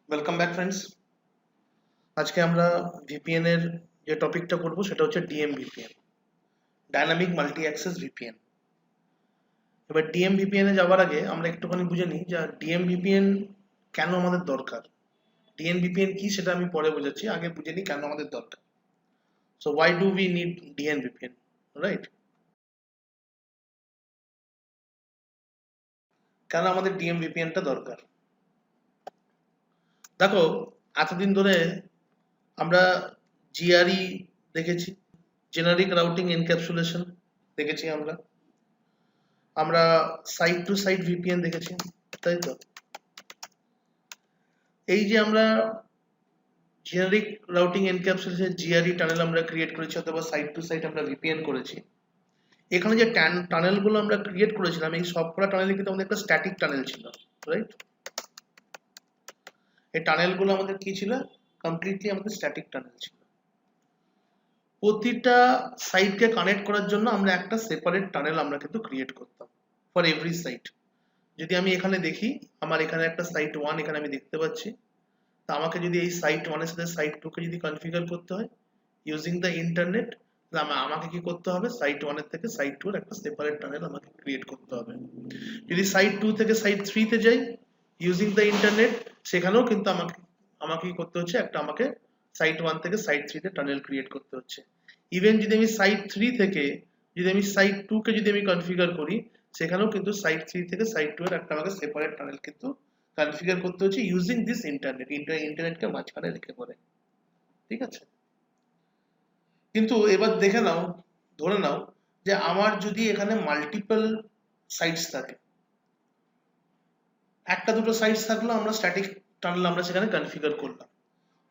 Welcome back friends. আজকে আমরা VPN এর যে টপিকটা করব সেটা হচ্ছে DM VPN, dynamic multi access VPN. এবার ডিএম ভিপিএন এ যাওয়ার আগে আমরা একটুখানি বুঝে নিই যে ডিএম ভিপিএন কেন আমাদের দরকার। ডিএম ভিপিএন কি সেটা আমি পরে বোঝাচ্ছি, আগে বুঝে নিই কেন আমাদের দরকার। So why do we need DM VPN, right? কেন আমাদের ডিএম ভিপিএনটা দরকার? দেখো, এতদিন ধরে আমরা জিআরই দেখেছি, জেনারিক রাউটিং এনক্যাপসুলেশন দেখেছি, আমরা আমরা সাইট টু সাইট ভিপিএন দেখেছি, তাই তো? এই যে আমরা generic routing encapsulation GRE tunnel আমরা ক্রিয়েট করেছি অথবা সাইট টু সাইট আমরা ভিপিএন করেছি, এখানে যে টানেলগুলো আমরা ক্রিয়েট করেছিলাম এই সবকটা টানেলে কিন্তু আমাদের একটা স্ট্যাটিক টানেল ছিল, রাইট? এই টানেলগুলো আমাদের কি ছিল? কমপ্লিটলি আমাদের স্ট্যাটিক টানেল ছিল। প্রতিটা সাইটকে কানেক্ট করার জন্য আমরা একটা সেপারেট টানেল আমরা কিন্তু ক্রিয়েট করতাম ফর এভরি সাইট। যদি আমি এখানে দেখি, আমার এখানে একটা সাইট 1 এখানে আমি দেখতে পাচ্ছি, তা আমাকে যদি এই সাইট 1 এর সাথে সাইট 2 কে যদি কনফিগার করতে হয় ইউজিং দ্য ইন্টারনেট, তাহলে আমাকে কি করতে হবে? সাইট 1 এর থেকে সাইট 2 এর একটা সেপারেট টানেল আমাকে ক্রিয়েট করতে হবে। যদি সাইট 2 থেকে সাইট 3 তে যাই ইউজিং দ্য ইন্টারনেট, সেখানেও কিন্তু আমাকে কি করতে হচ্ছে? আমাকে সাইট 1 থেকে সাইট 3 তে টানেল ক্রিয়েট করতে হচ্ছে। ইভেন যদি আমি সাইট 3 থেকে যদি আমি সাইট 2 কে যদি আমি কনফিগার করি, সেখানেও কিন্তু সাইট 3 থেকে সাইট 2 এর একটা আমাকে সেপারেট টানেল কিন্তু কনফিগার করতে হচ্ছে ইউজিং দিস ইন্টারনেটকে মাঝখানে রেখে পড়ে, ঠিক আছে? কিন্তু এবার দেখে নাও, ধরে নাও যে আমার যদি এখানে মাল্টিপল সাইটস থাকে, একটা দুটো সাইটস থাকলো আমরা স্ট্যাটিক টানেল আমরা সেখানে কনফিগার করলাম।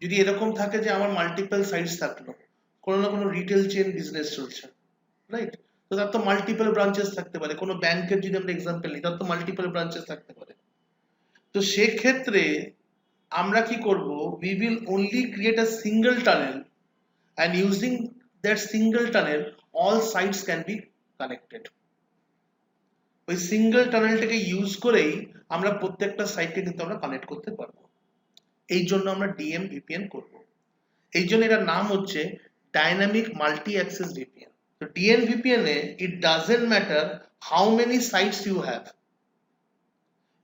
যদি এরকম থাকে যে আমার মাল্টিপল সাইটস থাকলো, কোনো না কোনো রিটেল চেন বিজনেস চলছে, রাইট? তো তার তো মাল্টিপল ব্রাঞ্চেস থাকতে পারে। কোনো ব্যাংকের যদি আমরা এক্সাম্পল নিই, তার তো মাল্টিপল ব্রাঞ্চেস থাকতে পারে। তো সেক্ষেত্রে আমরা কি করব? We will only create a single tunnel and using that single tunnel all sites can be connected. ওই সিঙ্গেল টানেলটাকে ইউজ করেই আমরা প্রত্যেকটা সাইটকে কিন্তু আমরা কানেক্ট করতে পারবো। এই জন্য আমরা ডিএম ভিপিএন করব। এই জন্য এটার নাম হচ্ছে ডাইনামিক মাল্টি অ্যাক্সেস ভিপিএন। তো ডিএম ভিপিএন এ it doesn't matter how many sites you have,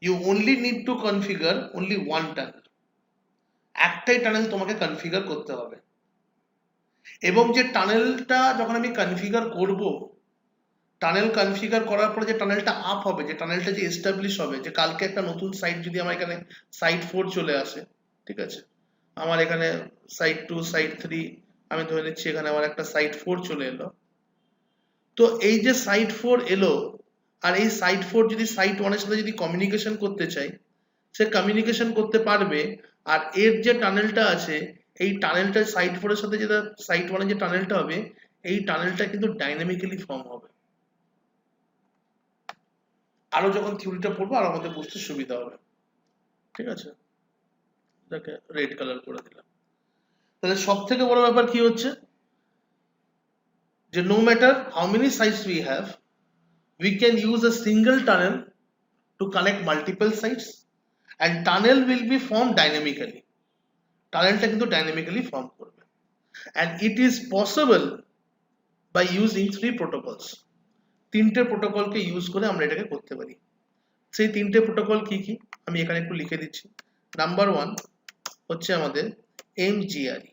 you only need to configure only one tunnel. একটাই টানেল তোমাকে কনফিগার করতে হবে, এবং যে টানেলটা যখন আমি কনফিগার করব, টানেল কনফিগার করার পরে যে টানেলটা আপ হবে, যে টানেলটা যে এস্টাবলিশ হবে, যে কালকে একটা নতুন সাইট যদি আমার এখানে সাইট 4 চলে আসে, ঠিক আছে, আমার এখানে সাইট 2 সাইট 3, আমি ধরে নিচ্ছি এখানে আমার একটা সাইট 4 চলে এলো। তো এই যে সাইট 4 এলো, আর এই সাইট 4 যদি সাইট 1 এর সাথে যদি কমিউনিকেশন করতে চাই, সে কমিউনিকেশন করতে পারবে। আর এর যে টানেলটা আছে, এই টানেলটা সাইট 4 এর সাথে যেটা সাইট 1 এর যে টানেলটা হবে, এই টানেলটা কিন্তু ডাইনামিক্যালি ফর্ম হবে। আরো যখন থিওরিটা পড়বো আরো আমাদের বুঝতে সুবিধা হবে, ঠিক আছে? এটাকে রেড কালার করে দিলাম। তাহলে সব থেকে বড় ব্যাপার কি হচ্ছে? যে no matter how many sites we have, we can use a single tunnel to connect multiple sites and tunnel will be formed dynamically. টানেলটা কিন্তু ডাইনামিক্যালি ফর্ম করবে, and it is possible by using 3 protocols. তিনটে প্রোটোকলকে use করে আমরা এটাকে করতে পারি। সেই তিনটে প্রোটোকল কি কি আমি এখানে একটু লিখে দিচ্ছি। নাম্বার 1 হচ্ছে আমাদের MGRE,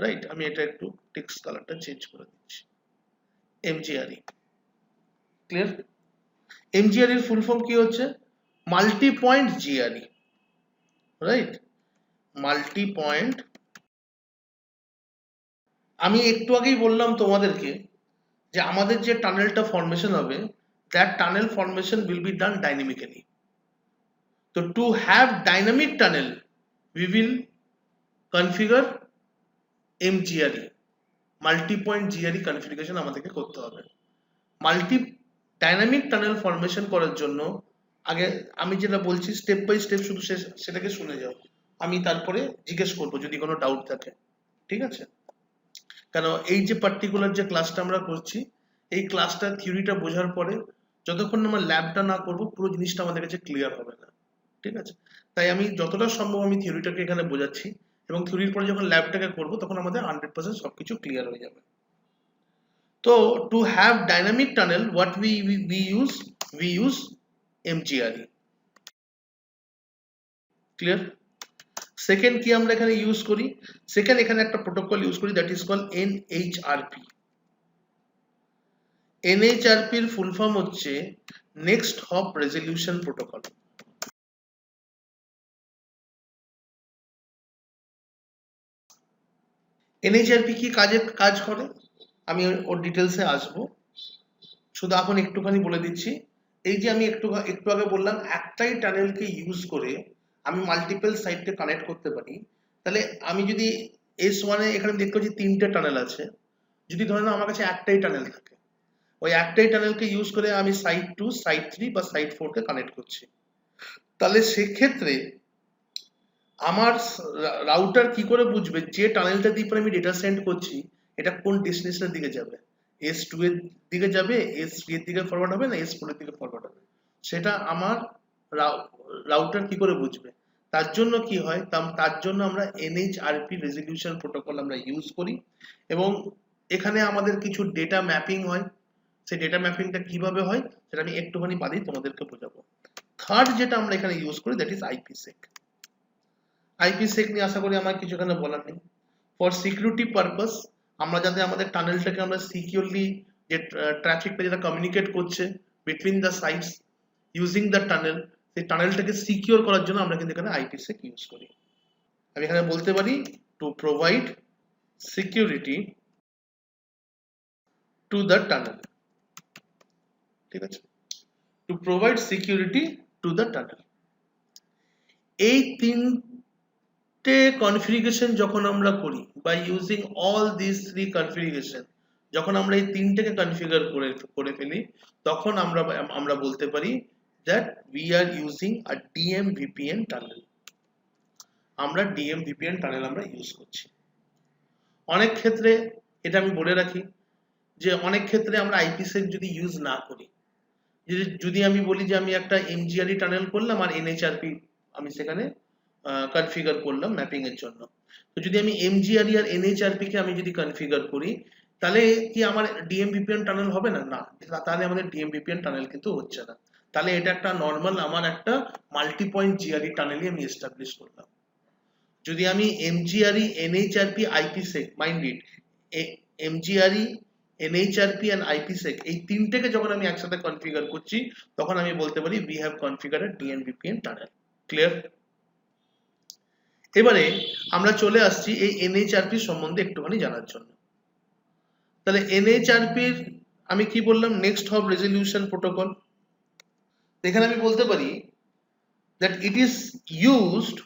রাইট? আমি এটা একটু টেক্সট কালারটা চেঞ্জ করে দিচ্ছি। MGRE, clear? MGRE এর ফুল ফর্ম কি হচ্ছে? Multi point GRE, right? Multi point. আমি একটু আগেই বললাম তোমাদেরকে যে আমাদের যে টানেলটা ফরমেশন হবে, that tunnel formation will be done dynamically. So to have dynamic tunnel, we will configure MGRE, multi point GRE configuration আমাদেরকে করতে হবে। মাল্টি ডাইনামিক টানেল ফরমেশন করার জন্য আগে আমি যেটা বলছি স্টেপ বাই স্টেপ শুধু সেটাকে শুনে যাও, আমি তারপরে জিজ্ঞেস করবো যদি কোনো ডাউট থাকে, ঠিক আছে? কেন এই যে পার্টিকুলার যে ক্লাসটা আমরা করছি, এই ক্লাসটা থিওরিটা বোঝার পরে যতক্ষণ আমরা ল্যাবটা না করবো পুরো জিনিসটা আমাদের কাছে ক্লিয়ার হবে না। ঠিক আছে, তাই আমি যতটা সম্ভব আমি থিওরিটাকে এখানে বোঝাচ্ছি, এবং থিওরির পরে যখন ল্যাবটাকে করবো তখন আমাদের 100% সবকিছু ক্লিয়ার হয়ে যাবে। তো to have dynamic tunnel what we use MGRE। Clear? Second কি আমরা এখানে ইউজ করি? সেকেন্ড এখানে একটা প্রোটোকল ইউজ করি, that is called NHRP। NHRP এর ফুল ফর্ম হচ্ছে next hop resolution protocol. NHRP কি কাজ করে আমি ওর ডিটেলসে আসবো, শুধু এখন একটুখানি বলে দিচ্ছি। এই যে আমি একটু আগে বললাম একটাই টানেলকে ইউজ করে আমি মাল্টিপল সাইটকে কানেক্ট করতে পারি, তাহলে আমি যদি S1 এ এখানে দেখতে পাচ্ছি 3টে টানেল আছে, যদি ধরে নাও আমার কাছে একটাই টানেল থাকে, ওই একটাই টানেলকে ইউজ করে আমি সাইট 2, সাইট 3 বা সাইট 4 কে কানেক্ট করছি, তাহলে সেক্ষেত্রে আমার রাউটার কি করে বুঝবে যে টানেলটা দিয়ে পরে আমি ডেটা সেন্ড করছি এটা কোন ডেস্টিনেশনের দিকে যাবে? S2 এর দিকে যাবে, S3 এর দিকে ফরওয়ার্ড হবে, না S4 এর দিকে ফরওয়ার্ড হবে? সেটা আমার রাউটার কি করে বুঝবে? তার জন্য কি হয়, তার জন্য আমরা NHRP রেজলিউশন প্রোটোকল আমরা ইউজ করি, এবং এখানে আমাদের কিছু ডেটা ম্যাপিং হয়। সেই ডেটা ম্যাপিংটা কিভাবে হয় সেটা আমি একটুখানি বাদেই তোমাদেরকে বোঝাবো। থার্ড যেটা আমরা এখানে ইউজ করি দ্যাট ইজ IPsec। IPsec নিয়ে আশা করি আমার কিছু এখানে বলার নেই। ফর সিকিউরিটি পারপাস আমরা যাতে আমাদের টানেলটাকে আমরা সিকিউরলি, যে ট্রাফিকটা যেটা কমিউনিকেট করছে between the sites using the tunnel, সেই টানেলটাকে সিকিউর করার জন্য আমরা কিন্তু এখানে IPsec ইউজ করি। আমি এখানে বলতে পারি to provide security to the tunnel. ঠিক আছে, to provide security to the tunnel. এই তিনটে কনফিগারেশন যখন আমরা করি by using all this three configuration, যখন আমরা এই তিনটেকে কনফিগার করে ফেলি তখন আমরা বলতে পারি that we are using a DMVPN tunnel। আমরা DMVPN টানেল আমরা ইউজ করছি। অনেক ক্ষেত্রে এটা আমি বলে রাখি যে অনেক ক্ষেত্রে আমরা IPsec যদি ইউজ না করি, যদি আমি বলি যে আমি একটা MGRE টানেল করলাম আর NHRP আমি সেখানে কনফিগার করলাম ম্যাপিং এর জন্য, তো যদি আমি MGRE আর NHRP কে আমি যদি কনফিগার করি তাহলে কি আমার DMVPN টানেল হবে না? না, তাহলে আমাদের DMVPN টানেল কিন্তু হচ্ছে না। তাহলে এটা একটা নর্মাল আমার একটা মাল্টি পয়েন্ট GRE টানেলই আমি এস্টাবলিশ করলাম। যদি আমি MGRE, NHRP, IPsec, mind it, MGRE, NHRP and IPsec এই তিনটেকে যখন আমি একসাথে কনফিগার করছি তখন আমি বলতে পারি we have configured a DMVPN tunnel। Clear? এবারে আমরা চলে আসছি এই NHRP সম্বন্ধে একটুখানি জানার জন্য। তাহলে NHRP আমি কি বললাম? Next hop resolution protocol. এখানে আমি বলতে পারি that it is used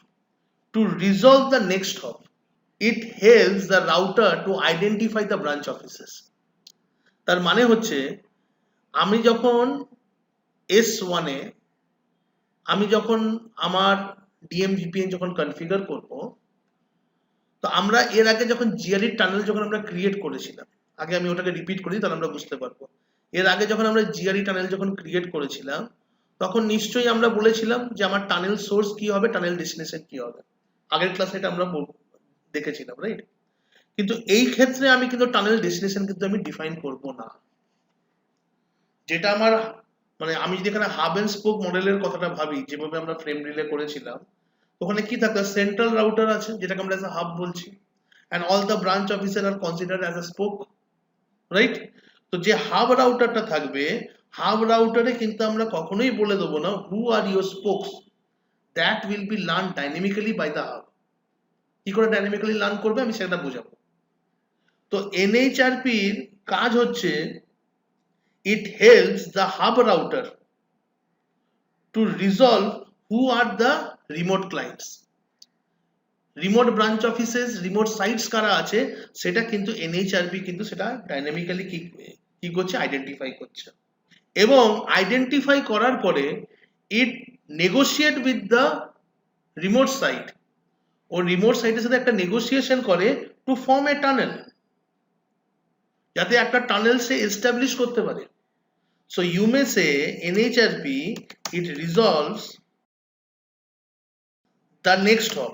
to resolve the next hop। It helps the router to identify the branch offices। তার মানে হচ্ছে আমি যখন S1 এ আমি যখন আমার DMVPN যখন কনফিগার করব, তো আমরা এর আগে যখন GRE টানেল যখন আমরা ক্রিয়েট করেছিলাম, আগে আমি ওটাকে রিপিট করি তাহলে আমরা বুঝতে পারবো। এর আগে যখন আমরা GRE টানেল যখন ক্রিয়েট করেছিলাম তখন নিশ্চয়ই আমরা বলেছিলাম যে আমার টানেল সোর্স কি হবে, টানেল ডেস্টিনেশন কি হবে। আগের ক্লাসে এটা আমরা দেখেছিলাম, রাইট? কিন্তু এই ক্ষেত্রে আমি কিন্তু টানেল ডেস্টিনেশন কিন্তু আমি ডিফাইন করব না। যেটা আমার মানে আমি যদি এখানে হাব এন্ড স্পোক মডেলের কথাটা ভাবি, যেভাবে আমরা ফ্রেম রিলে করেছিলাম, ওখানে কি থাকবে? সেন্ট্রাল রাউটার আছে যেটাকে আমরা এজ হাব বলছি, and all the branch officer are considered as a spoke, right? তো যে হাব রাউটারটা থাকবে, হাব রাউটারে কিন্তু আমরা কখনোই বলে দেবো না who are your spokes, that will be learned dynamically by the hub। কি করে ডাইনামিক্যালি লার্ন করবে আমি সেটা বোঝাবো। তো NHRP এর কাজ হচ্ছে it helps the hub router to resolve who are the remote clients। Remote branch offices, remote sites কারা আছে সেটা কিন্তু NHRP কিন্তু সেটা ডাইনামিক্যালি কি করছে? আইডেন্টিফাই করছে, এবং আইডেন্টিফাই করার পরে it negotiate with the remote site. ও রিমোট সাইটের সাথে একটা নেগোসিয়েশন করে টু ফর্ম এ টানেল, যাতে একটা টানেল সে এস্টাবলিশ করতে পারে। So you may say NHRP it resolves the next hop.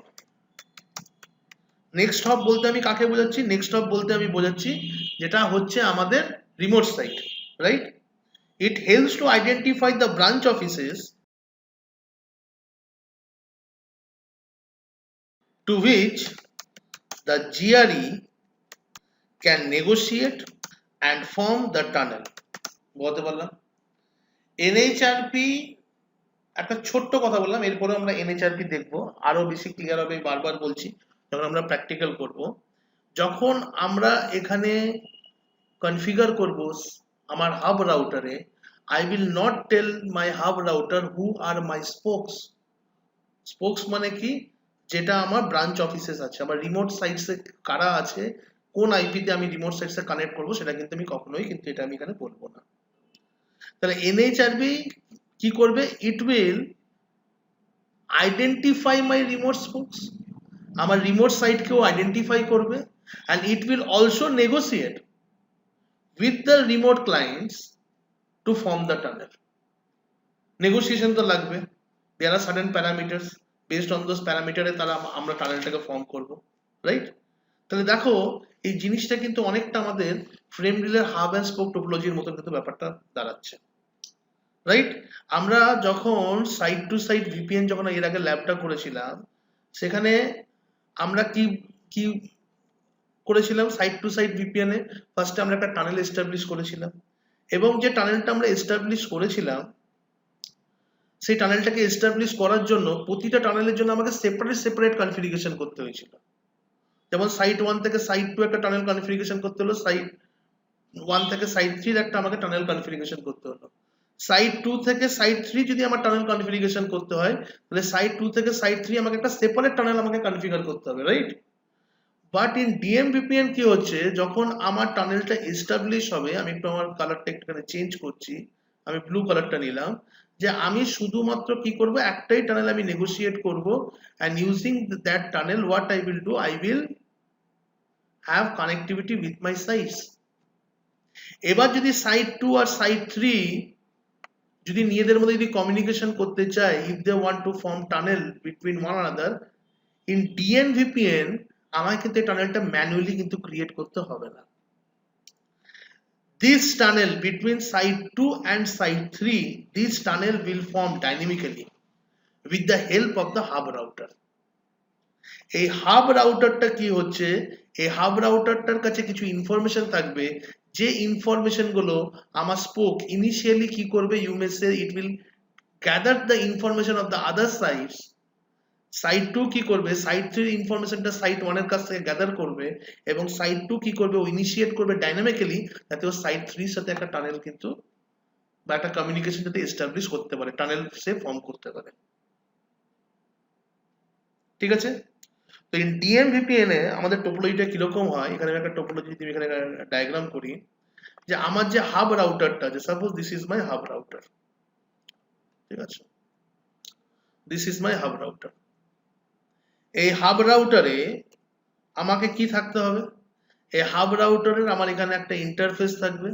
Next hop বলতে আমি কাকে বোঝাচ্ছি? নেক্সট হপ বলতে আমি বোঝাচ্ছি যেটা হচ্ছে আমাদের remote site, right? It helps to identify the branch offices to which the GRE can negotiate and form the tunnel. বলতে পারলাম এনএইচআরপি একটা ছোট্ট কথা বললাম, এরপরে আমরা এনএইচআরপি দেখবো, আরো বেশি ক্লিয়ার হবে, বারবার বলছি, যখন আমরা প্র্যাকটিক্যাল করব। যখন আমরা এখানে কনফিগার করব আমার hub রাউটারে, I will not tell my hub router who are my spokes. Spokes মানে কি? যেটা আমার ব্রাঞ্চ অফিসেস আছে, আমার রিমোট সাইটসে কারা আছে, কোন আইপিতে আমি রিমোট সাইটসে কানেক্ট করব, সেটা কিন্তু আমি কখনোই কিন্তু এটা আমি এখানে বলবো না। তাহলে এনএইচআরবি কি করবে? It will identify my remote spokes, আমার রিমোট সাইটকেও আইডেন্টিফাই করবে, and it will also negotiate with the remote clients to form the tunnel. Negotiation তো লাগবে, there are certain parameters, based on those প্যারামিটারে তারা আমরা টানেলটাকে ফর্ম করব, রাইট? তাহলে দেখো এই জিনিসটা কিন্তু অনেকটা আমাদের ফ্রেম রিলের হাব অ্যান্ড স্পোক টোপোলজির মতো কিন্তু ব্যাপারটা দাঁড়াচ্ছে, রাইট? আমরা যখন সাইট টু সাইট ভিপিএন যখন এর আগে ল্যাবটা করেছিলাম, সেখানে আমরা কি কি করেছিলাম? সাইট টু সাইট ভিপিএনে ফার্স্টে আমরা একটা টানেল এস্টাবলিশ করেছিলাম, এবং যে টানেলটা আমরা এস্টাবলিশ করেছিলাম সেই টানেলটাকে এস্টাবলিশ করার জন্য প্রতিটা টানেলের জন্য আমাকে সেপারেট কনফিগারেশন করতে হয়েছিল। যেমন সাইট 1 থেকে সাইট 2 একটা টানেল কনফিগারেশন করতে হলো, সাইট 1 থেকে সাইট 3 একটা আমাকে টানেল কনফিগারেশন করতে হলো। সাইট 2 থেকে সাইট 3 যদি আমার টানেল কনফিগারেশন করতে হয়, তাহলে সাইট 2 থেকে সাইট 3 আমাকে একটা সেপারেট টানেল আমাকে কনফিগার করতে হবে, right? But in DM VPN কি হচ্ছে, যখন আমার টানেলটা এস্টাবলিশ হবে, আমি একটু আমার কালারটা একটুখানি চেঞ্জ করছি, আমি ব্লু কালারটা নিলাম, যে আমি শুধুমাত্র কি করব, একটাই টানেল আমি নেগোশিয়েট করব, and using that tunnel what I will do, I will have connectivity with my sites. এবার যদি সাইট 2 আর সাইট 3 যদি নিজেদের মধ্যে যদি কমিউনিকেশন করতে চায়, if they want to form tunnel between one another, in DN VPN আমায় কিন্তু এই টানেলটা ম্যানুয়ালি কিন্তু ক্রিয়েট করতে হবে না। This tunnel between site 2 and site 3, this tunnel will form dynamically with the help of the hub router. এই hub রাউটারটা কি হচ্ছে, এই হাব রাউটারটার কাছে কিছু ইনফরমেশন থাকবে, যে ইনফরমেশন গুলো আমার স্পোক ইনিশিয়ালি কি করবে, you may say it will gather the information of the other sites. Site 2 কি করবে, সাইট 3 ইনফরমেশনটা সাইট 1 এর কাছ থেকে গ্যাদার করবে, এবং সাইট 2 কি করবে, ও ইনিশিয়েট করবে ডাইনামিক্যালি, যাতে ও সাইট 3 এর সাথে একটা টানেল কিন্তু বা একটা কমিউনিকেশন যাতে এস্টাবলিশ করতে পারে, টানেল সে ফর্ম করতে পারে, ঠিক আছে? তো ইন ডিএম ভিপিএন এ আমাদের টোপোলজিটা কিরকম হয়, এখানে আমি একটা টোপোলজি যদি এখানে ডায়াগ্রাম করি, যে আমার যে হাব রাউটারটা আছে, suppose this is my hub router, ঠিক আছে, this is my hub router. এই হাব রাউটারে আমাকে কি থাকতে হবে, এই হাব রাউটারের আমার এখানে একটা ইন্টারফেস থাকবে,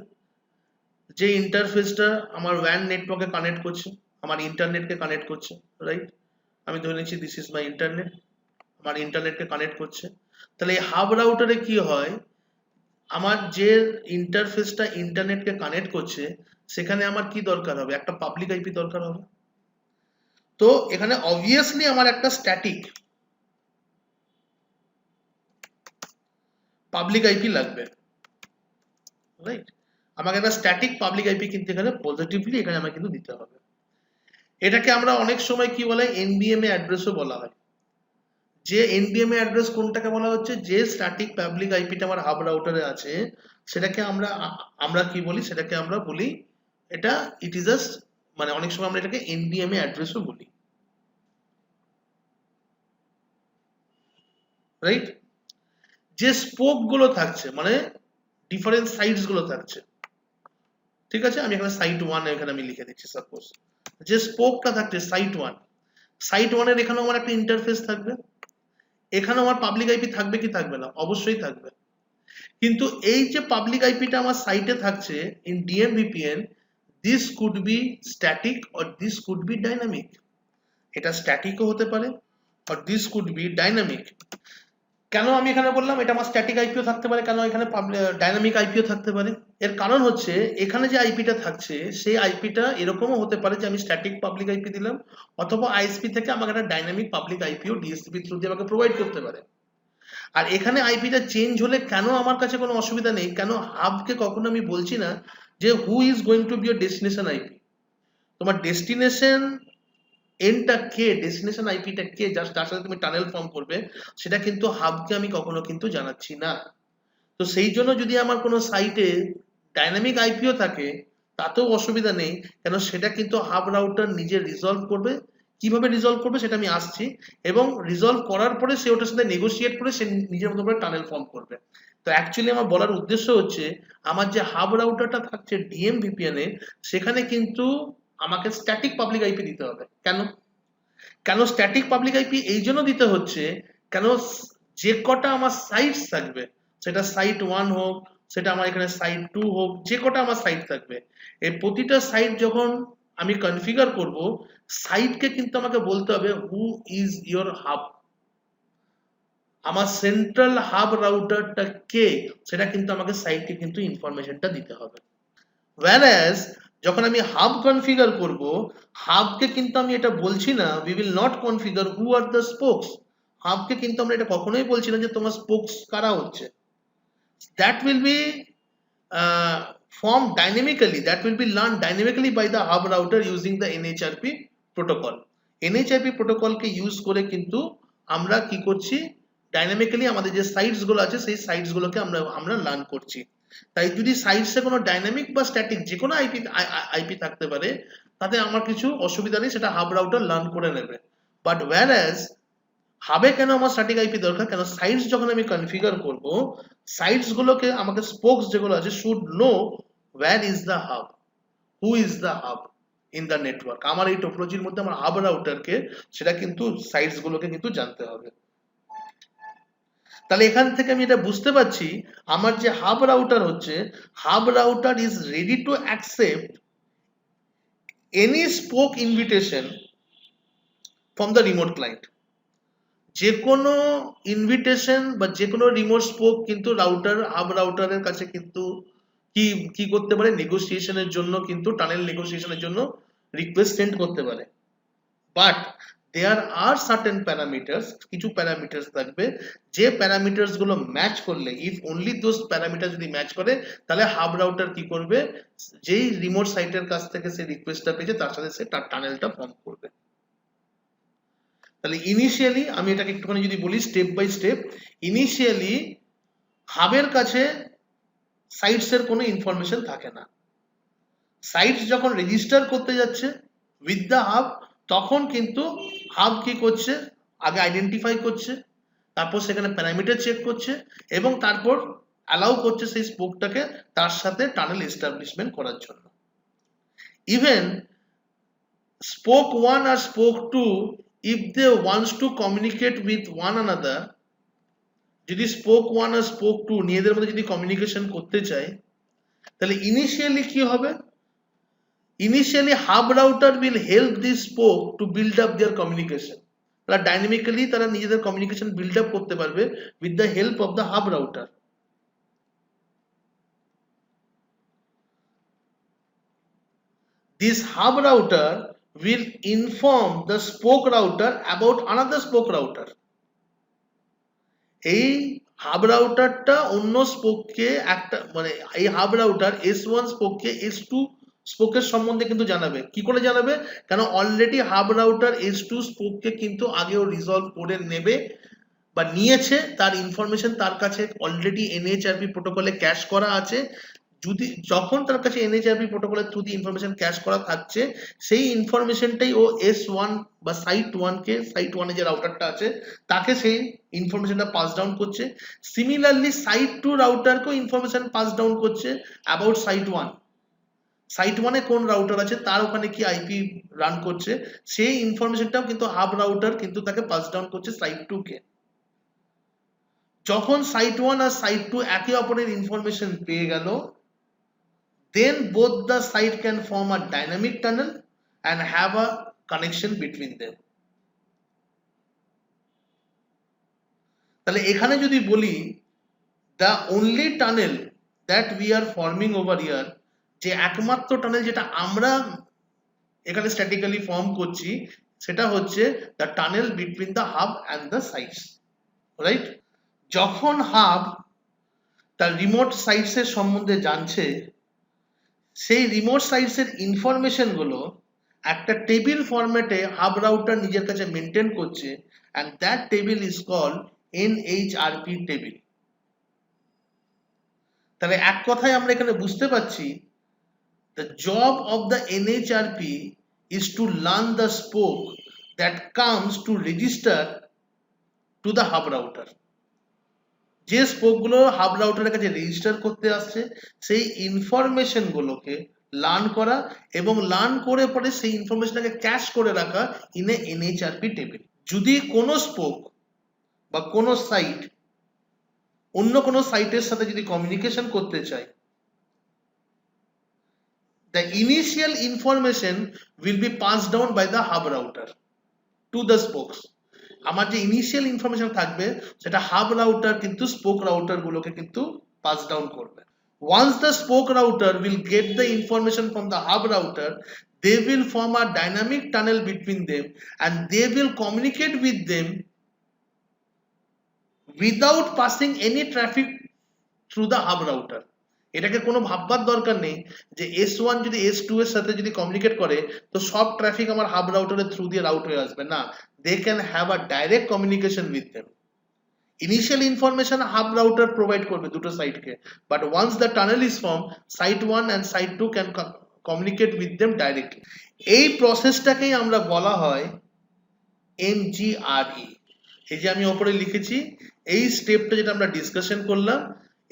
যে ইন্টারফেসটা আমার WAN নেটওয়ার্কে কানেক্ট করছে, আমার ইন্টারনেটকে কানেক্ট করছে, রাইট? আমি ধরে নিচ্ছি দিস ইজ মাই ইন্টারনেট, আমার ইন্টারনেটকে কানেক্ট করছে। তাহলে এই হাব রাউটারে কি হয়, আমার যে ইন্টারফেসটা ইন্টারনেটকে কানেক্ট করছে, সেখানে আমার কি দরকার হবে, একটা পাবলিক আইপি দরকার হবে। তো এখানে অবভিয়াসলি আমার একটা স্ট্যাটিক পাবলিক আইপি লাগবে, রাইট? আমাকে একটা স্ট্যাটিক পাবলিক আইপি কিন্তু এখানে পজিটিভলি এখানে আমাকে কিন্তু দিতে হবে। এটাকে আমরা অনেক সময় কি বলে, এনবিএমএ অ্যাড্রেসও বলা হয়। যে এনবিএমএ অ্যাড্রেস কোনটাকে বলা হচ্ছে, যে স্ট্যাটিক পাবলিক আইপিটা আমার হাব রাউটারে আছে, সেটাকে আমরা কি বলি, সেটাকে আমরা বলি এটা ইট ইজ জাস্ট, মানে অনেক সময় আমরা এটাকে এনবিএমএ অ্যাড্রেসও বলি, রাইট? যে স্পোক গুলো থাকছে, মানে ডিফারেন্ট সাইটস গুলো থাকছে, ঠিক আছে, আমি এখানে সাইট 1 এখানে আমি লিখে দিচ্ছি, সাপোজ যে স্পোকটা থাকছে সাইট 1, সাইট 1 এর এখানেও আমার একটা ইন্টারফেস থাকবে, এখানেও আমার পাবলিক আইপি থাকবে কি থাকবে না, অবশ্যই থাকবে। কিন্তু এই যে পাবলিক আইপিটা আমার সাইটে থাকছে in DM VPN, this could be static or this could be dynamic. এটা স্ট্যাটিকও হতে পারে, or this could be dynamic. কেন আমি এখানে বললাম এটা আমার স্ট্যাটিক আইপিও থাকতে পারে, কেন এখানে ডাইনামিক আইপিও থাকতে পারে? এর কারণ হচ্ছে এখানে যে আইপিটা থাকছে সেই আইপিটা এরকমও হতে পারে যে আমি স্ট্যাটিক পাবলিক আইপি দিলাম, অথবা আইএসপি থেকে আমাকে একটা dynamic public IPO DSCP through দিয়ে আমাকে প্রোভাইড করতে পারে। আর এখানে আইপিটা চেঞ্জ হলে কেন আমার কাছে কোনো অসুবিধা নেই, কেন হাবকে কখনো আমি বলছি না যে who is going to B your destination IP. তোমার ডেস্টিনেশন এন্ডটা কে, ডেস্টিনেশন আইপিটা কে, যার সাথে তুমি টানেল ফর্ম করবে, সেটা কিন্তু হাবকে আমি কখনো কিন্তু জানাচ্ছি না। তো সেই জন্য যদি আমার কোনো সাইটে ডাইনামিক আইপিও থাকে তাতেও অসুবিধা নেই, কেন সেটা কিন্তু হাব রাউটার নিজে রিজলভ করবে। কিভাবে রিজলভ করবে সেটা আমি আসছি, এবং রিজলভ করার পরে সে ওটার সাথে নেগোসিয়েট করে সে নিজের মতো করে টানেল ফর্ম করবে। তো অ্যাকচুয়ালি আমার বলার উদ্দেশ্য হচ্ছে আমার যে হাব রাউটারটা থাকছে ডিএম ভিপিএন এ, সেখানে কিন্তু আমাকে স্ট্যাটিক পাবলিক আইপি দিতে হবে। কেন স্ট্যাটিক পাবলিক আইপি এই জন্য দিতে হচ্ছে, কেন যে কটা আমার সাইটস থাকবে, সেটা সাইট 1 হোক, সেটা আমার এখানে সাইট 2 হোক, যে কটা আমার সাইট থাকবে, এই প্রতিটা সাইট যখন আমি কনফিগার করব, সাইটকে কিন্তু আমাকে বলতে হবে হু ইজ ইয়োর হাব, আমার সেন্ট্রাল হাব রাউটারটা কে, সেটা কিন্তু আমাকে সাইটকে কিন্তু ইনফরমেশনটা দিতে হবে। whereas যখন আমি হাব কনফিগার করব, হাবকে কিন্তু আমি এটা বলছি না we will not configure who are the spokes, হাবকে কিন্তু আমরা এটা কখনোই বলছি না যে তোমার স্পোকস কারা হচ্ছে। that will be formed dynamically, that will be learned dynamically by the hub router using the NHRP protocol. NHRP protocol K use করে কিন্তু আমরা কি করছি, ডাইনামিক্যালি আমাদের যে সাইটস গুলো আছে সেই সাইটস গুলোকে আমরা লার্ন করছি। তাই যদি সাইটসে কোনো ডাইনামিক বা স্ট্যাটিক যে কোনো আইপি থাকতে পারে, তাতে আমার কিছু অসুবিধা নেই, সেটা হাব রাউটার লার্ন করে নেবে। বাট whereas হাবে কেন আমার স্ট্যাটিক আইপি দরকার, কেন সাইটস যখন আমি কনফিগার করব, সাইটস গুলোকে আমাকে স্পোকস যেগুলো আছে should know where is the hub, who is the hub in the network। আমার এই টোপোলজির মধ্যে আমার হাব রাউটারকে সেটা কিন্তু সাইটস গুলোকে কিন্তু জানতে হবে। তাহলে এখান থেকে আমি এটা বুঝতে পারছি আমার যে হাব রাউটার হচ্ছে, hub router is ready to accept any spoke invitation from the remote client. যে কোনো ইনভিটেশন বা যে কোনো রিমোট স্পোক কিন্তু হাব রাউটারের কাছে কিন্তু কি করতে পারে, নেগোসিয়েশনের জন্য কিন্তু টানেল নেগোসিয়েশনের জন্য রিকোয়েস্ট সেন্ড করতে পারে। But there are certain parameters, কিছু প্যারামিটার্স থাকবে, যে প্যারামিটার্স গুলো ম্যাচ করলে, ইফ অনলি দোজ প্যারামিটার যদি ম্যাচ করে, তাহলে হাব রাউটার কি করবে, যেই রিমোট সাইটের কাছ থেকে সে রিকোয়েস্টটা পেয়েছে তার সাথে সে টানেলটা ফর্ম করবে। তাহলে ইনিশিয়ালি আমি এটাকে একটুখানি যদি বলি স্টেপ বাই স্টেপ, ইনিশিয়ালি হাবের কাছে সাইটস এর কোনো ইনফরমেশন থাকে না। সাইটস যখন রেজিস্টার করতে যাচ্ছে উইথ দ্য হাব, তখন কিন্তু হাব কি করছে, আগে আইডেন্টিফাই করছে, তারপর সেখানে প্যারামিটার চেক করছে, এবং তারপর অ্যালাউ করছে সেই স্পোকটাকে তার সাথে টানেল এস্টাবলিশমেন্ট করার জন্য। ইভেন স্পোক 1 আর spoke 2 if they wants to communicate with one another, যদি স্পোক 1 আর স্পোক 2 নিজেদের মধ্যে যদি কমিউনিকেশন করতে চায়, তাহলে ইনিশিয়ালি কি হবে, initially hub router will help this spoke to build up their communication। তারা ডাইনামিক্যালি তারা নিজেদের কমিউনিকেশন বিল্ড আপ করতে পারবে with the help of the hub router। This hub router will inform the spoke router about another spoke router। এই hub রাউটারটা অন্য স্পোককে একটা মানে এই হাব রাউটার S1 স্পোককে S2 স্পোকের সম্বন্ধে কিন্তু জানাবে। কি করে জানাবে, কেন অলরেডি হাব রাউটার S2 স্পোককে কিন্তু আগেও রিজলভ করে নেবে বা নিয়েছে, তার ইনফরমেশন তার কাছে অলরেডি NHRP প্রোটোকলে ক্যাশ করা আছে। যখন তার কাছে NHRP প্রোটোকলের থ্রু দিয়ে ইনফরমেশন ক্যাশ করা থাকছে, সেই ইনফরমেশনটাই ও S1 বা সাইট 1 কে, সাইট 1 এ যে রাউটারটা আছে তাকে সেই ইনফরমেশনটা পাস ডাউন করছে। সিমিলারলি সাইট 2 রাউটারকেও ইনফরমেশন পাস ডাউন করছে অ্যাবাউট সাইট 1। সাইট 1 এ কোন রাউটার আছে, তার ওখানে কি আইপি রান করছে, সেই ইনফরমেশনটাও কিন্তু হাব রাউটার কিন্তু তাকে পাস ডাউন করছে সাইট 2 কে। যখন সাইট 1 আর সাইট 2 একে অপরের ইনফরমেশন পেয়ে গেল, then both the site can form a dynamic tunnel and have a connection between them। তাহলে এখানে যদি বলি the only tunnel that we are forming over here, যে একমাত্র টানেল যেটা আমরা এখানে স্ট্যাটিক্যালি ফর্ম করছি সেটা হচ্ছে the tunnel between the hub and the sites, right? যখন হাব তার রিমোট সাইটস এর সম্বন্ধে জানছে, সেই রিমোট সাইটস এর ইনফরমেশন গুলো একটা টেবিল ফরম্যাটে হাব রাউটার নিজের কাছে মেনটেন করছে, and that table is called NHRP table. তাহলে এক কথায় আমরা এখানে বুঝতে পারছি the job of the NHRP is to learn the spoke that comes to register to the hub router। যে স্পোক গুলো হাব রাউটারের কাছে রেজিস্টার করতে আসছে সেই ইনফরমেশন গুলোকে লার্ন করা এবং লার্ন করে পরে সেই ইনফরমেশনটাকে ক্যাশ করে রাখা ইন এ NHRP টেবিল। যদি কোনো স্পোক বা কোনো সাইট অন্য কোনো সাইটের সাথে যদি কমিউনিকেশন করতে চায়, the initial information will be passed down by the hub router to the spokes। আমার যে ইনিশিয়াল ইনফরমেশন থাকবে সেটা হাব রাউটার কিন্তু স্পোক রাউটার গুলোকে কিন্তু পাস ডাউন করবে। once the spoke router will get the information from the hub router, they will form a dynamic tunnel between them and they will communicate with them without passing any traffic through the hub router। এটাকে কোনো ভাববার দরকার নেই যে S1 যদি S2 এর সাথে যদি কমিউনিকেট করে তো সব ট্রাফিক আমার হাব রাউটারের থ্রু দিয়ে রাউট হয়ে আসবে, না, they can have a direct communication with them। Initial information hub router provide করবে দুটো সাইটকে, but once the tunnel is form, site 1 and site 2 can communicate with them directly. এই প্রসেসটাকেই আমরা বলা হয় MGRE। এই যে আমি ওপরে লিখেছি এই স্টেপটা যেটা আমরা ডিসকাশন করলাম,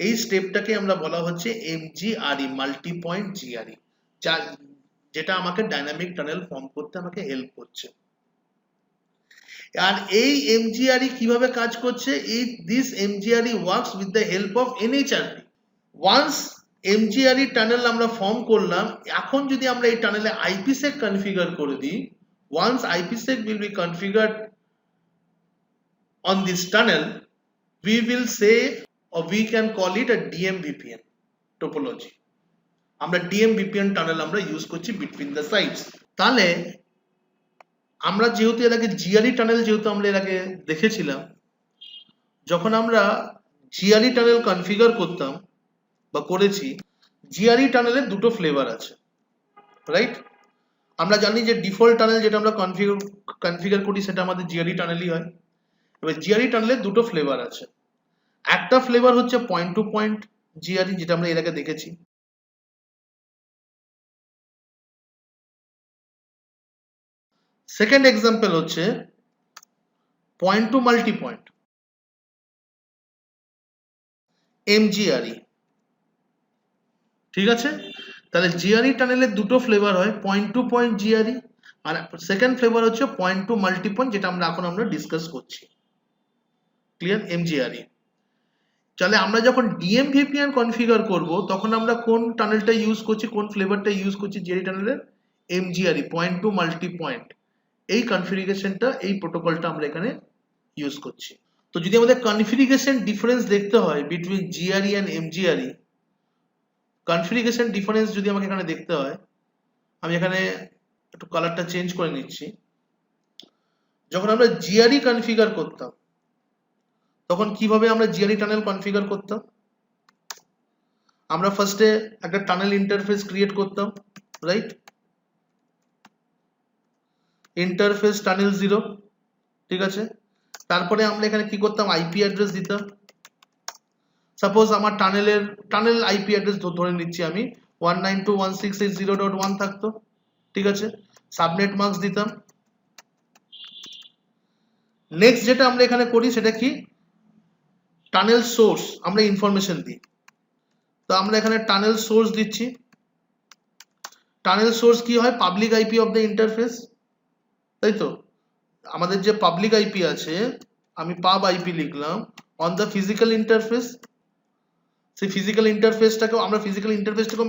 এই স্টেপটাকে আমরা বলা হচ্ছে MGRE, মাল্টি পয়েন্ট GRE, যেটা আমাকে ডাইনামিক টানেল ফর্ম করতে আমাকে হেল্প করছে। আর এই MGRE কিভাবে কাজ করছে? This MGRE works with the help of NHRP। Once MGRE tunnel আমরা ফর্ম করলাম, এখন যদি আমরা এই টানেলে IPsec কনফিগার করে দিই, once IPsec will be configured on this tunnel, we will say or we can call it a DMVPN topology। আমরা DMVPN tunnel আমরা ইউজ করছি বিটুইন দ্য সাইটস। তাহলে আমরা যেহেতু এর আগে GRE টানেল যেহেতু আমরা এর আগে দেখেছিলাম, যখন আমরা GRE টানেল কনফিগার করতাম বা করেছি, GRE টানেলের দুটো ফ্লেভার আছে, রাইট? আমরা জানি যে ডিফল্ট টানেল যেটা আমরা কনফিগার করি সেটা আমাদের GRE টানেলই হয়। এবার GRE টানেলের দুটো ফ্লেভার আছে। একটা ফ্লেভার হচ্ছে পয়েন্ট টু পয়েন্ট GRE, যেটা আমরা এর আগে দেখেছি। সেকেন্ড এক্সাম্পল হচ্ছে point to multi point MGRE। ঠিক আছে? তাহলে GRE টানেলের দুটো ফ্লেভার হয়, পয়েন্ট টু পয়েন্ট GRE আর সেকেন্ড ফ্লেভার হচ্ছে পয়েন্ট টু মাল্টি পয়েন্ট, যেটা আমরা ডিসকাস করছি। ক্লিয়ার? MGRE। তাহলে আমরা যখন DMVPN কনফিগার করব তখন আমরা কোন টানেলটা ইউজ করছি, কোন ফ্লেভারটা ইউজ করছি GRE টানেলের? MGRE, point to multi point. এই কনফিগারেশনটা, এই প্রোটোকলটা আমরা এখানে ইউজ করছি। তো যদি আমাদের কনফিগারেশন ডিফারেন্স দেখতে হয় between GRE and MGRE, configuration difference যদি আমাকে এখানে দেখতে হয়, আমি এখানে একটু কালারটা চেঞ্জ করে নিচ্ছি। যখন আমরা GRE কনফিগার করতাম তখন কিভাবে আমরা GRE টানেল কনফিগার করতাম? আমরা ফার্স্টে একটা টানেল ইন্টারফেস ক্রিয়েট করতাম, রাইট? ইন্টারফেস টানেল 0, ঠিক আছে? তারপরে আমরা এখানে কি করতাম? আইপি অ্যাড্রেস দিতাম। সাপোজ আমার টানেল আইপি অ্যাড্রেস ধরে নিচ্ছি আমি 192.168.0.1 থাকতো, ঠিক আছে? সাবনেট মাস্ক দিতাম। নেক্সট যেটা আমরা এখানে করি সেটা কি? টানেল সোর্স আমরা ইনফরমেশন দিই। তো আমরা এখানে টানেল সোর্স দিচ্ছি। টানেল সোর্স কি হয়? Public IP of the interface, তাই তো? আমাদের যে পাবলিক আইপি আছে, আমি পাব আইপি লিখলাম অন দ্য ফিজিক্যাল ইন্টারফেস। সেই ফিজিক্যাল ইন্টারফেসটাকেও আমরা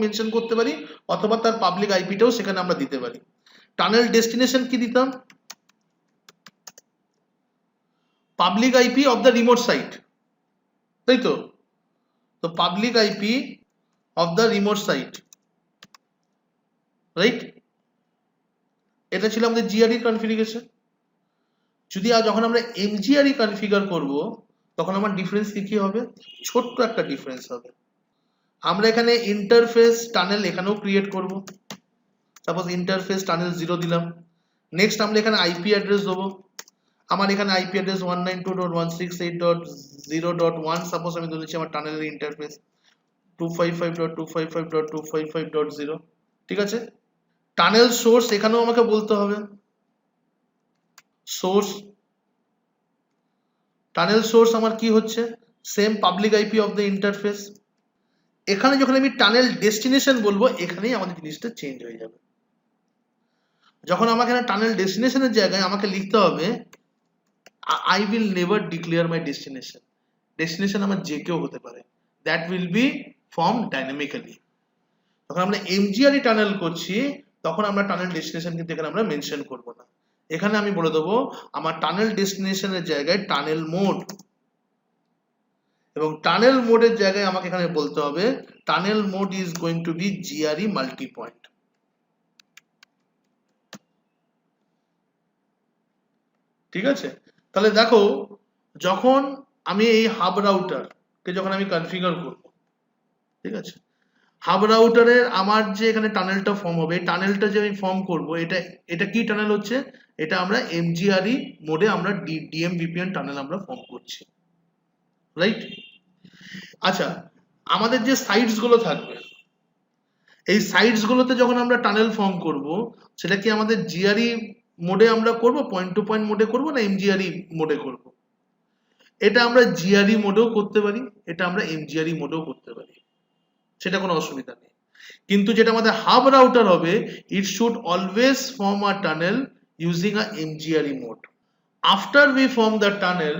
মেনশন করতে পারি, অথবা তার পাবলিক আইপিটাও সেখানে আমরা দিতে পারি। টানেল ডেস্টিনেশন কি দিতাম? Public IP of the remote site, তাই তো? তো public IP of the remote site, right? এটা ছিল আমাদের জিআরই কনফিগারেশন। যদি যখন আমরা এমজিআরই কনফিগার করব তখন আমার ডিফারেন্স কি হবে? ছোট্ট একটা ডিফারেন্স হবে। আমরা এখানে ইন্টারফেস টানেল এখানেও ক্রিয়েট করব। সাপোজ ইন্টারফেস টানেল 0 দিলাম। নেক্সট আমরা এখানে আইপি অ্যাড্রেস দেবো। আমার এখানে আইপি অ্যাড্রেস 192.168.0.1, সাপোজ আমি ধরে নিচ্ছি আমার টানেলের ইন্টারফেস 255.255.255.0, ঠিক আছে? টানেল সোর্স এখানেও আমাকে বলতে হবে সোর্স। টানেল সোর্স আমার কি হচ্ছে? Same public IP of the interface. এখানে যখন আমি টানেল ডেস্টিনেশন বলবো এখানেই আমাদের জিনিসটা চেঞ্জ হয়ে যাবে। যখন আমাকে টানেল ডেস্টিনেশনের জায়গায় আমাকে লিখতে হবে I will never declare my destination. Destination আমার যে কেউ হতে পারে, that will be form dynamically. যখন আমরা এমজিআরই টানেল করছি তখন আমরা টানেল ডেস্টিনেশন কিন্তু এখানে আমরা মেনশন করব না। এখানে আমি বলে দেবো আমার টানেল ডেস্টিনেশনের জায়গায় টানেল মোড, এবং টানেল মোডের জায়গায় আমাকে এখানে বলতে হবে tunnel mode is going to be GRE multi point. ঠিক আছে? তাহলে দেখো যখন আমি এই হাব রাউটারকে যখন আমি কনফিগার করব, ঠিক আছে, হাব রাউটারের আমার যে এখানে টানেলটা ফর্ম হবে, এই টানেলটা যে আমি ফর্ম করব এটা কি টানেল হচ্ছে? এটা আমরা এমজিআরই মোডে আমরা ডিএম ভিপিএন টানেল আমরা ফর্ম করছি, রাইট? আচ্ছা, আমাদের যে সাইটস গুলো থাকবে এই সাইটস গুলোতে যখন আমরা টানেল ফর্ম করব সেটা কি আমাদের জিআরই মোডে আমরা করব, পয়েন্ট টু পয়েন্ট মোডে করব, না এমজিআরই মোডে করব? এটা আমরা জিআরই মোডেও করতে পারি, এটা আমরা এমজিআরই মোডেও করতে পারি, সেটা কোনো অসুবিধা নেই। কিন্তু যেটা আমাদের হাব রাউটার হবে, it should always form a tunnel using a mGRE mode. After we form the tunnel,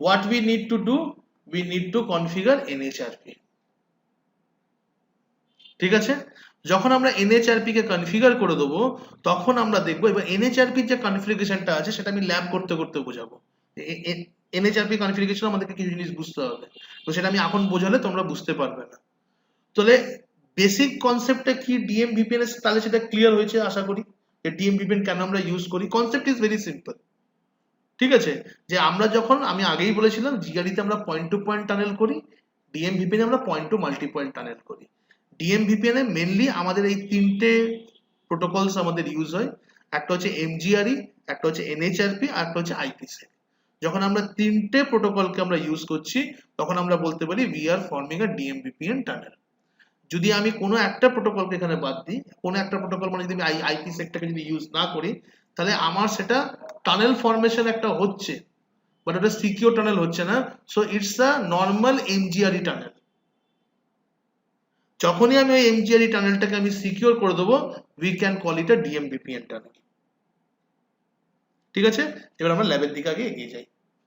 what we need to do, we need to configure NHRP। ঠিক আছে? যখন আমরা NHRP কে কনফিগার করে দেবো তখন আমরা দেখবো, এবার NHRP যে কনফিগারেশনটা আছে সেটা আমি ল্যাব করতে করতে বোঝাবো। NHRP কনফিগারেশন আমাদেরকে কিছু জিনিস বুঝতে হবে, তো সেটা আমি এখন বোঝালে তোমরা বুঝতে পারবে না। তাহলে বেসিক কনসেপ্টটা কি ডিএম ভিপিএন এর, তাহলে সেটা ক্লিয়ার হয়েছে আশা করি, যে ডিএম ভিপিএন কেন আমরা ইউজ করি। কনসেপ্ট ইজ ভেরি সিম্পল, ঠিক আছে? যে আমরা যখন, আমি আগেই বলেছিলাম, জিআরইতে আমরা পয়েন্ট টু পয়েন্ট টানেল করি, ডিএম ভিপিএন আমরা point to multi point tunnel করি। ডিএম ভিপিএন এ মেনলি আমাদের এই তিনটে প্রোটোকলস আমাদের ইউজ হয়, একটা হচ্ছে এমজিআরই, একটা হচ্ছে এনএইচআরপি, আর একটা হচ্ছে আইপিসেক। যখন আমরা তিনটে প্রোটোকলকে আমরা ইউজ করছি তখন আমরা বলতে পারি we are forming a DM VPN tunnel. যদি আমি কোনো একটা প্রোটোকলকে এখানে বাদ দিই, কোনো একটা প্রোটোকল মানে যদি আমি আইপিসেকটাকে যদি ইউজ না করি, তাহলে আমার সেটা টানেল ফরমেশন একটা হচ্ছে, বাট ওটা সিকিউর টানেল হচ্ছে না। So it's a normal mGRE tunnel. যখনই আমি ওই এমজিআরই টানেলটাকে আমি সিকিউর করে দেবো, we can call it a DM VPN tunnel. ঠিক আছে? এবার আমরা ল্যাবের দিকে আগে এগিয়ে যাই।